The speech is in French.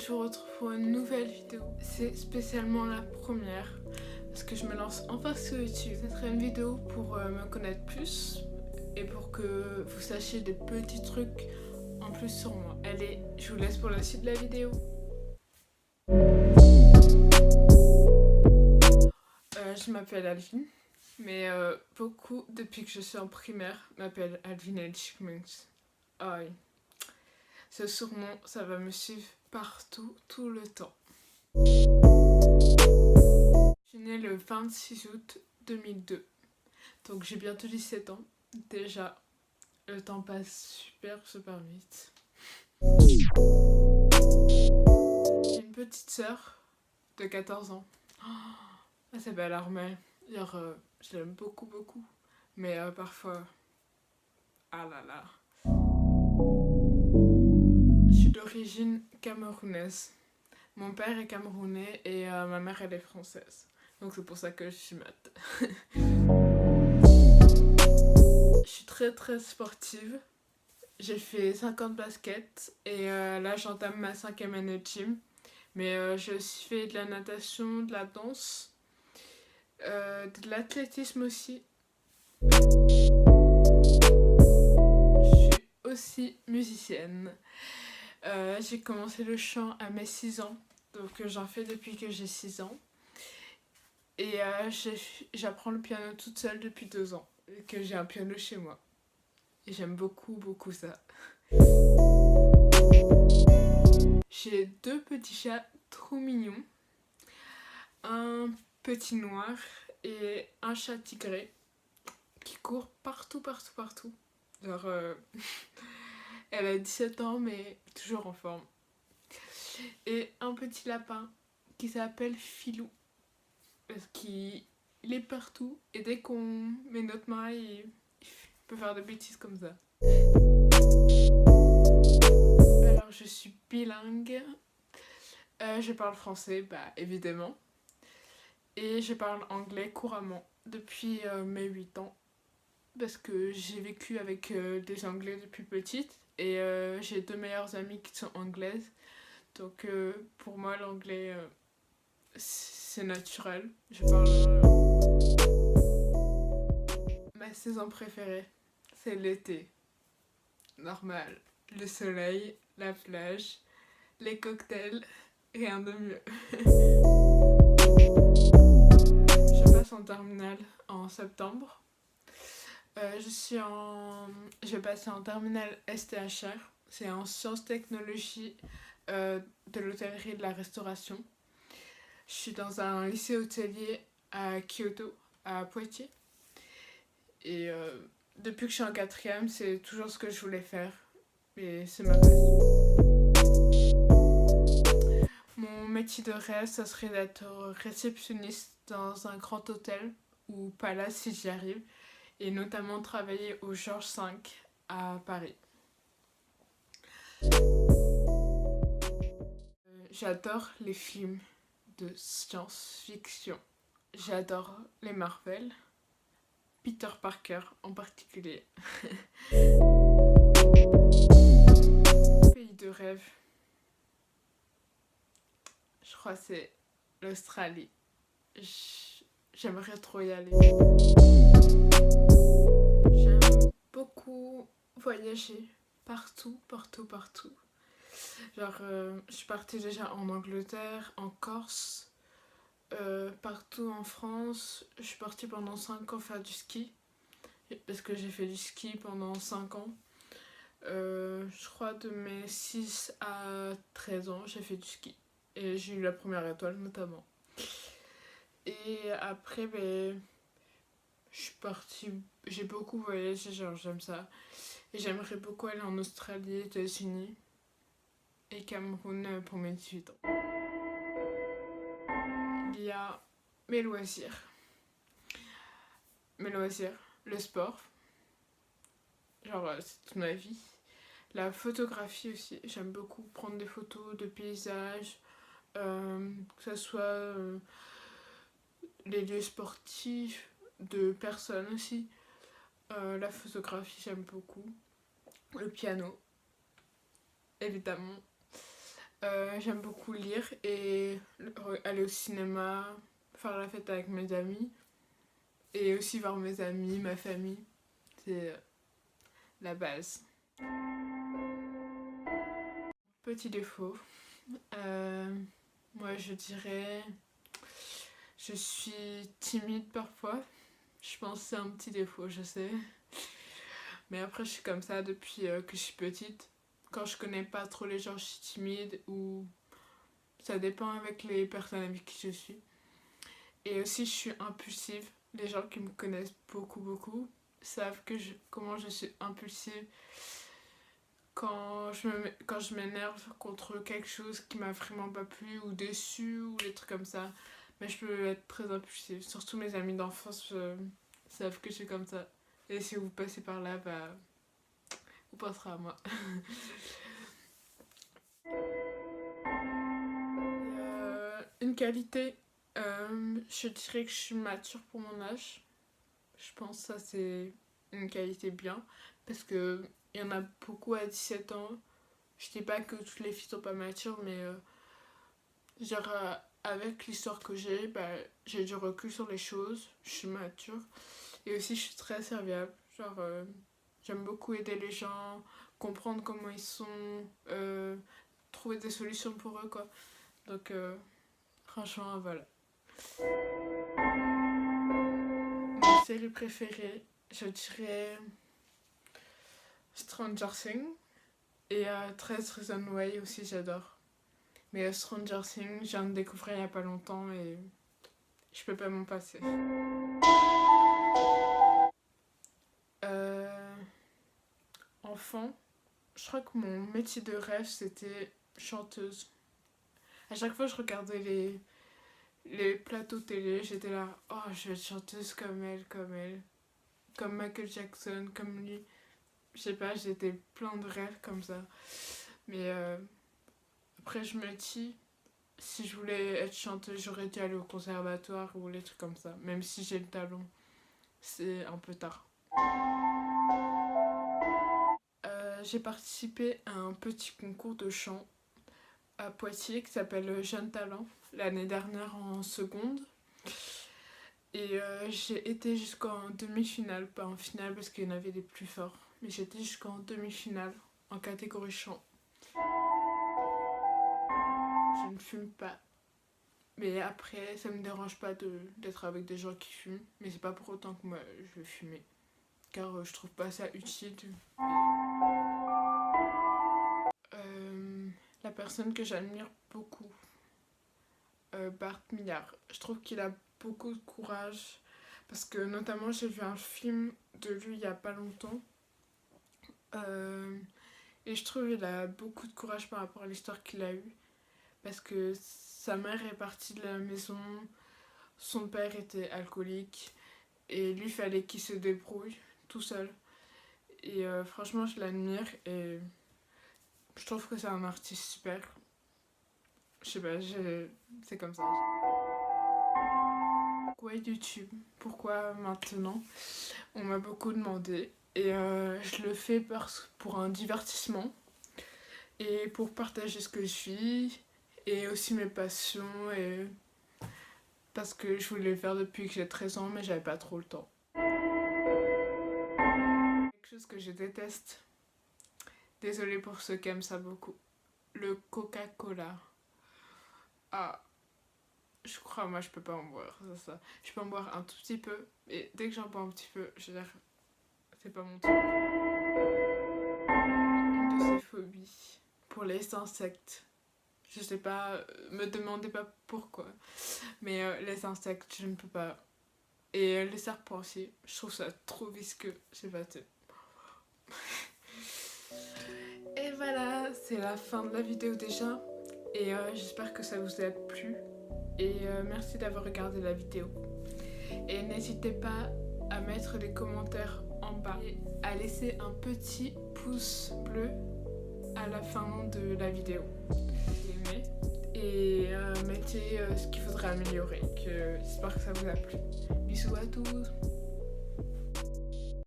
je vous retrouve pour une nouvelle vidéo. C'est spécialement la première parce que je me lance enfin sur YouTube. Ce serait une vidéo pour me connaître plus et pour que vous sachiez des petits trucs en plus sur moi. Allez, je vous laisse pour la suite de la vidéo. Je m'appelle Alvin, mais beaucoup depuis que je suis en primaire m'appellent Alvin et Chipmunks. Ah oui. Ce surnom, ça va me suivre partout, tout le temps. Je suis née le 26 août 2002, donc j'ai bientôt 17 ans. Déjà, le temps passe super vite. J'ai une petite sœur de 14 ans. Elle s'appelle Armelle. Genre, je l'aime beaucoup, mais parfois... Ah là là. Je suis d'origine camerounaise. Mon père est camerounais et ma mère elle est française. Donc c'est pour ça que je suis mat. Je suis très sportive. J'ai fait 5 ans de basket et là j'entame ma 5e année de gym. Mais j'ai aussi fait de la natation, de la danse, de l'athlétisme aussi. Je suis aussi musicienne. J'ai commencé le chant à mes 6 ans, donc j'en fais depuis que j'ai 6 ans. Et j'apprends le piano toute seule depuis 2 ans, que j'ai un piano chez moi. Et j'aime beaucoup ça. J'ai 2 petits chats trop mignons. Un petit noir et un chat tigré qui court partout. Genre, elle a 17 ans mais toujours en forme. Et un petit lapin qui s'appelle Filou. Parce qu'il est partout et dès qu'on met notre main, il peut faire des bêtises comme ça. Alors je suis bilingue. Je parle français, bah évidemment. Et je parle anglais couramment depuis mes 8 ans. Parce que j'ai vécu avec des anglais depuis petite. Et j'ai 2 meilleures amies qui sont anglaises. Donc pour moi l'anglais c'est naturel. Je parle... Ma saison préférée, c'est l'été. Normal. Le soleil, la plage, les cocktails, rien de mieux. Je passe en terminale en septembre. Je vais passer en terminale STHR. C'est en sciences technologies de l'hôtellerie et de la restauration. Je suis dans un lycée hôtelier à Kyoto, à Poitiers. Et depuis que je suis en 4e, c'est toujours ce que je voulais faire. Et c'est ma passion. Mon métier de rêve, ça serait d'être réceptionniste dans un grand hôtel ou palace si j'y arrive. Et notamment travailler au Georges V à Paris. J'adore les films de science-fiction. J'adore les Marvel. Peter Parker en particulier. Pays de rêve. Je crois que c'est l'Australie. J'aimerais trop y aller. J'aime beaucoup voyager partout. Genre, je suis partie déjà en Angleterre, en Corse, partout en France. Je suis partie pendant 5 ans faire du ski. Parce que j'ai fait du ski pendant 5 ans. Je crois de mes 6 à 13 ans, j'ai fait du ski. Et j'ai eu la première étoile notamment. Et après, je suis partie, j'ai beaucoup voyagé, genre j'aime ça. Et j'aimerais beaucoup aller en Australie, États-Unis et Cameroun pour mes 18 ans. Il y a mes loisirs. Le sport. Genre c'est toute ma vie. La photographie aussi, j'aime beaucoup prendre des photos de paysages, que ce soit les lieux sportifs, de personnes aussi. La photographie, j'aime beaucoup. Le piano, évidemment. J'aime beaucoup lire et aller au cinéma, faire la fête avec mes amis et aussi voir mes amis, ma famille. C'est la base. Petit défaut. Euh, Moi je dirais je suis timide parfois. Je pense que c'est un petit défaut, je sais. Mais après je suis comme ça depuis que je suis petite. Quand je connais pas trop les gens, je suis timide ou ça dépend avec les personnes avec qui je suis. Et aussi je suis impulsive. Les gens qui me connaissent beaucoup savent comment je suis impulsive quand je m'énerve contre quelque chose qui m'a vraiment pas plu ou déçu ou des trucs comme ça. Mais je peux être très impulsive. Surtout mes amis d'enfance savent que je suis comme ça. Et si vous passez par là, bah, vous penserez à moi. Une qualité, je dirais que je suis mature pour mon âge. Je pense que ça c'est une qualité bien. Parce que il y en a beaucoup à 17 ans. Je dis pas que toutes les filles sont pas matures, mais genre avec l'histoire que j'ai, bah, j'ai du recul sur les choses. Je suis mature. Et aussi je suis très serviable. Genre j'aime beaucoup aider les gens, comprendre comment ils sont, trouver des solutions pour eux quoi. Donc franchement voilà. Ma série préférée, je dirais Stranger Things et 13 Reasons Why aussi j'adore. Mais Stranger Things, je viens de découvrir il y a pas longtemps et je peux pas m'en passer. Euh, Enfant, je crois que mon métier de rêve c'était chanteuse. À chaque fois je regardais les plateaux télé, j'étais là, oh je vais être chanteuse comme Michael Jackson, comme lui. Je sais pas, j'étais plein de rêves comme ça. Mais après je me dis, si je voulais être chanteuse, j'aurais dû aller au conservatoire ou les trucs comme ça. Même si j'ai le talent, c'est un peu tard. J'ai participé à un petit concours de chant à Poitiers qui s'appelle Jeune Talent l'année dernière en seconde. Et j'ai été jusqu'en demi-finale, pas en finale parce qu'il y en avait des plus forts, mais j'étais jusqu'en demi-finale en catégorie chant. Je ne fume pas, mais après ça me dérange pas d'être avec des gens qui fument, mais c'est pas pour autant que moi je vais fumer, car je trouve pas ça utile. La personne que j'admire beaucoup, Bart Millard. Je trouve qu'il a beaucoup de courage parce que notamment j'ai vu un film de lui il y a pas longtemps et je trouve qu'il a beaucoup de courage par rapport à l'histoire qu'il a eue parce que sa mère est partie de la maison, son père était alcoolique et lui fallait qu'il se débrouille tout seul et franchement je l'admire et je trouve que c'est un artiste super. Je sais pas, c'est comme ça. Pourquoi YouTube? Pourquoi maintenant? On m'a beaucoup demandé et je le fais pour un divertissement et pour partager ce que je suis et aussi mes passions et parce que je voulais le faire depuis que j'ai 13 ans mais j'avais pas trop le temps. Quelque chose que je déteste, désolée pour ceux qui aiment ça beaucoup, le Coca-Cola. Ah, je crois, moi je peux pas en boire, c'est ça. Je peux en boire un tout petit peu, et dès que j'en bois un petit peu, je veux dire, c'est pas mon truc. Une de ces phobies, pour les insectes. Je sais pas, me demandez pas pourquoi, mais les insectes, je ne peux pas. Et les serpents aussi, je trouve ça trop visqueux, je sais pas. Et voilà, c'est la fin de la vidéo déjà. Et j'espère que ça vous a plu. Et merci d'avoir regardé la vidéo. Et n'hésitez pas à mettre les commentaires en bas et à laisser un petit pouce bleu à la fin de la vidéo. Et mettez ce qu'il faudrait améliorer. J'espère que ça vous a plu. Bisous à tous.